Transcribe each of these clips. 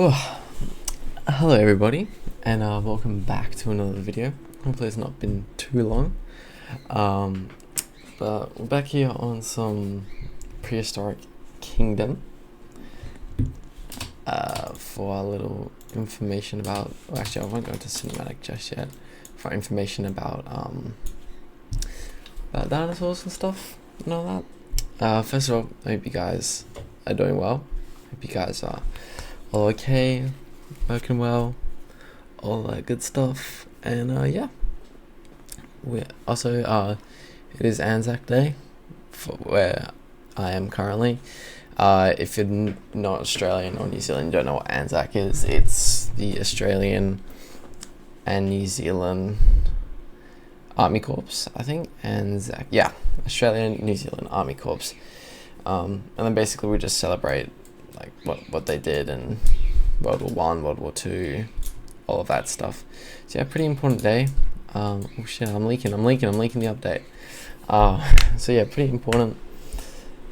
Oh, hello everybody, and welcome back to another video. Hopefully it's not been too long, but we're back here on some prehistoric kingdom for a little information about, well, actually I won't go into cinematic just yet, for information about dinosaurs and stuff and all that. First of all, I hope you guys are doing well. Hope you guys are all okay, working well, all that good stuff. And yeah, we also it is Anzac Day for where I am currently. If you're not Australian or New Zealand, don't know what Anzac is, it's the Australian and New Zealand Army Corps, I think. Anzac, yeah, Australian New Zealand Army Corps. And then basically we just celebrate like what they did in World War One, World War Two, all of that stuff. So yeah, pretty important day. Oh shit, I'm leaking the update. So yeah, pretty important.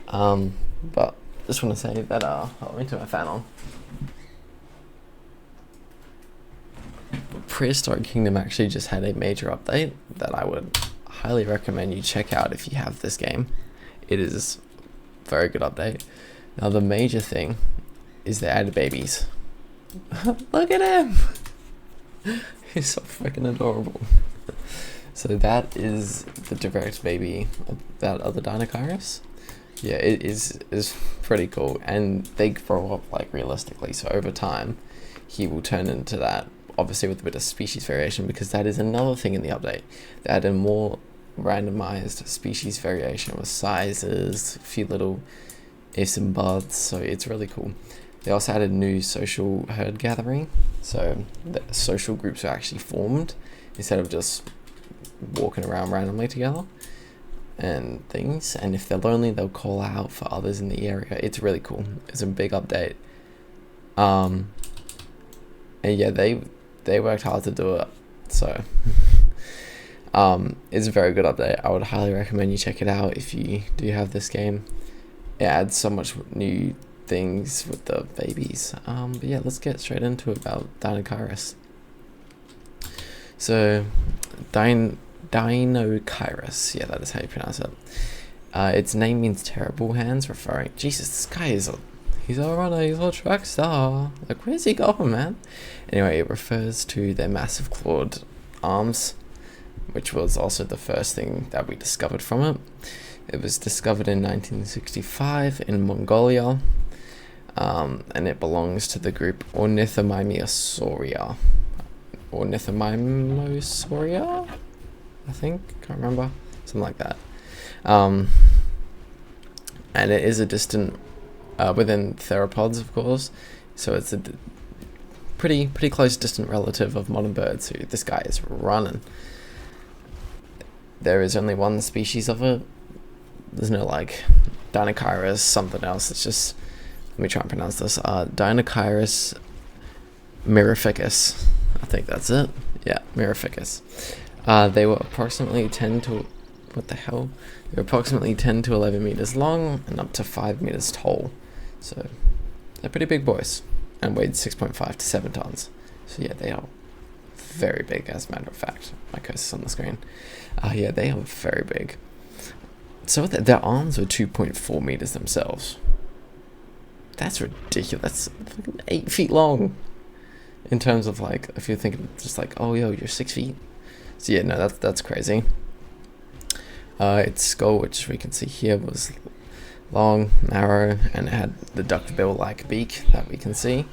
But just want to say that let me turn my fan on. Prehistoric Kingdom actually just had a major update that I would highly recommend you check out if you have this game. It is a very good update. Now the major thing is they added babies. Look at him! He's so freaking adorable. So that is the direct baby of that other Deinocheirus. Yeah, it is pretty cool, and they grow up like realistically. So over time, he will turn into that. Obviously with a bit of species variation, because that is another thing in the update. They added more randomized species variation with sizes, a few little ifs and buts, so it's really cool. They also added new social herd gathering, so the social groups are actually formed instead of just walking around randomly together and things. And if they're lonely, they'll call out for others in the area. It's really cool. It's a big update. And yeah, they worked hard to do it, so it's a very good update. I would highly recommend you check it out if you do have this game. It adds so much new things with the babies. But yeah, let's get straight into it about Deinocheirus. So Deinocheirus, yeah, that is how you pronounce it. Its name means terrible hands, referring, Jesus, this guy is he's a runner, he's a track star. Like, where's he going, man? Anyway, it refers to their massive clawed arms, which was also the first thing that we discovered from it. It was discovered in 1965 in Mongolia, and it belongs to the group Ornithomimosauria. Ornithomimosauria, I think, can't remember, something like that. And it is a distant, within theropods, of course, so it's a pretty close distant relative of modern birds, who this guy is running. There is only one species of it. There's no like Deinocheirus something else. It's just, let me try and pronounce this. Deinocheirus mirificus. I think that's it. Yeah, mirificus. They were approximately 10 to, what the hell? They were approximately 10 to 11 meters long and up to 5 meters tall. So they're pretty big boys, and weighed 6.5 to 7 tons. So yeah, they are very big, as a matter of fact. My cursor's on the screen. Yeah, they are very big. So their arms are 2.4 meters themselves. That's ridiculous. That's fucking 8 feet long. In terms of like, if you're thinking just like, oh yo, you're 6 feet. So yeah, no, that's crazy. Its skull, which we can see here, was long, narrow, and it had the duckbill-like beak that we can see.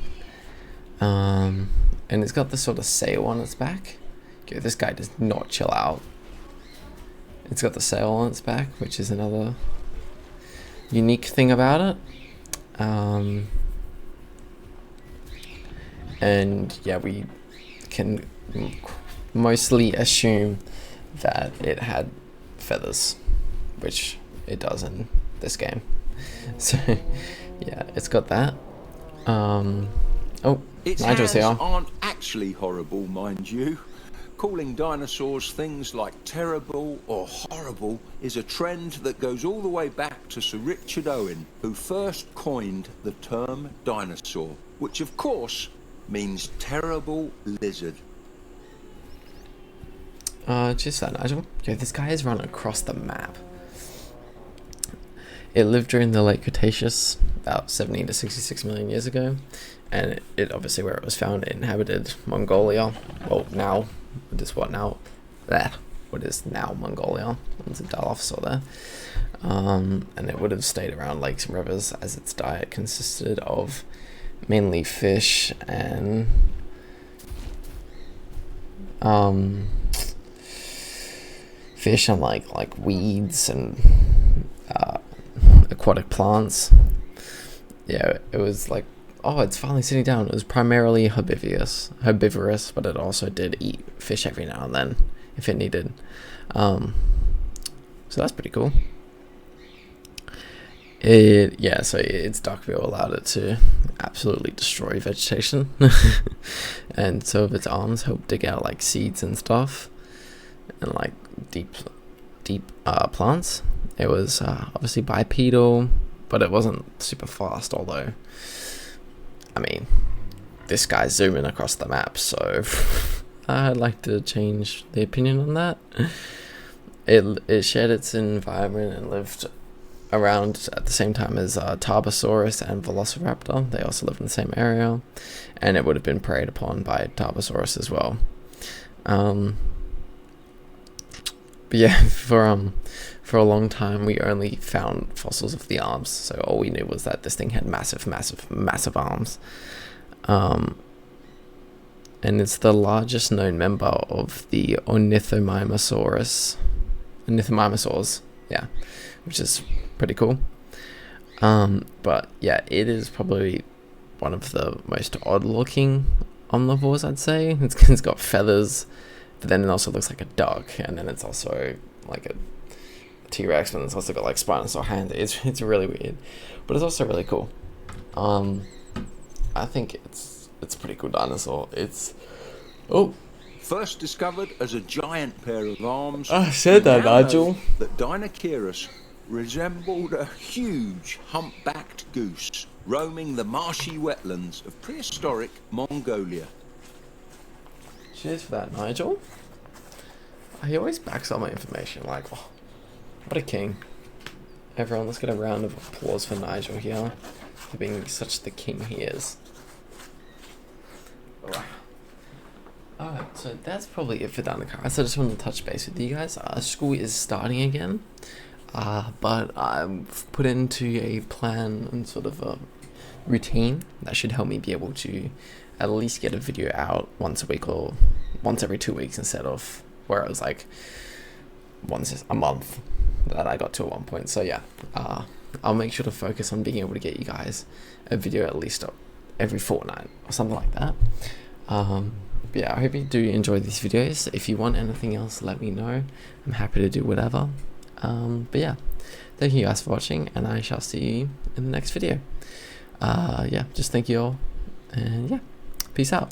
And it's got this sort of sail on its back. Okay, this guy does not chill out. It's got the sail on its back, which is another unique thing about it. And yeah, we can mostly assume that it had feathers, which it does in this game. So yeah, it's got that. Oh, Its Nigel's hands here. aren't actually horrible, mind you. Calling dinosaurs things like terrible or horrible is a trend that goes all the way back to Sir Richard Owen, who first coined the term dinosaur. which of course means terrible lizard. Just that, Nigel. Yo, this guy has run across the map. It lived during the late Cretaceous, about 70 to 66 million years ago, and it obviously, where it was found, it inhabited Mongolia. Well, now, what is now Mongolia? There's a Dalophosaur there. And it would have stayed around lakes and rivers, as its diet consisted of mainly fish and like weeds and aquatic plants. Yeah, it was like, oh, it's finally sitting down. It was primarily herbivorous, but it also did eat fish every now and then if it needed. So that's pretty cool. So its dark bill allowed it to absolutely destroy vegetation, and so of its arms helped dig out like seeds and stuff, and like deep plants. It was obviously bipedal, but it wasn't super fast, although, I mean, this guy's zooming across the map, so I'd like to change the opinion on that. It shared its environment and lived around at the same time as Tarbosaurus and Velociraptor. They also lived in the same area, and it would have been preyed upon by Tarbosaurus as well. But yeah, for a long time we only found fossils of the arms, so all we knew was that this thing had massive arms. And it's the largest known member of the Ornithomimosaurs, yeah, which is pretty cool. But yeah, it is probably one of the most odd looking omnivores, I'd say. It's got feathers, but then it also looks like a duck, and then it's also like a T-Rex, and it's also got like Spinosaur hands. It's really weird, but it's also really cool. I think it's a pretty cool dinosaur. First discovered as a giant pair of arms, I said that, Nigel. That Deinocheirus resembled a huge humpbacked goose roaming the marshy wetlands of prehistoric Mongolia. Cheers for that, Nigel. He always backs up my information. Like, oh, what a king. Everyone, let's get a round of applause for Nigel here, for being such the king he is. Alright, so that's probably it for Deinocheirus. So I just wanted to touch base with you guys. School is starting again, but I've put into a plan and sort of a routine that should help me be able to at least get a video out once a week or once every 2 weeks, instead of where it was like once a month that I got to at one point. So yeah, I'll make sure to focus on being able to get you guys a video at least every fortnight or something like that. But yeah, I hope you do enjoy these videos. If you want anything else, let me know. I'm happy to do whatever. But yeah, thank you guys for watching, and I shall see you in the next video. Yeah, just thank you all, and yeah, peace out.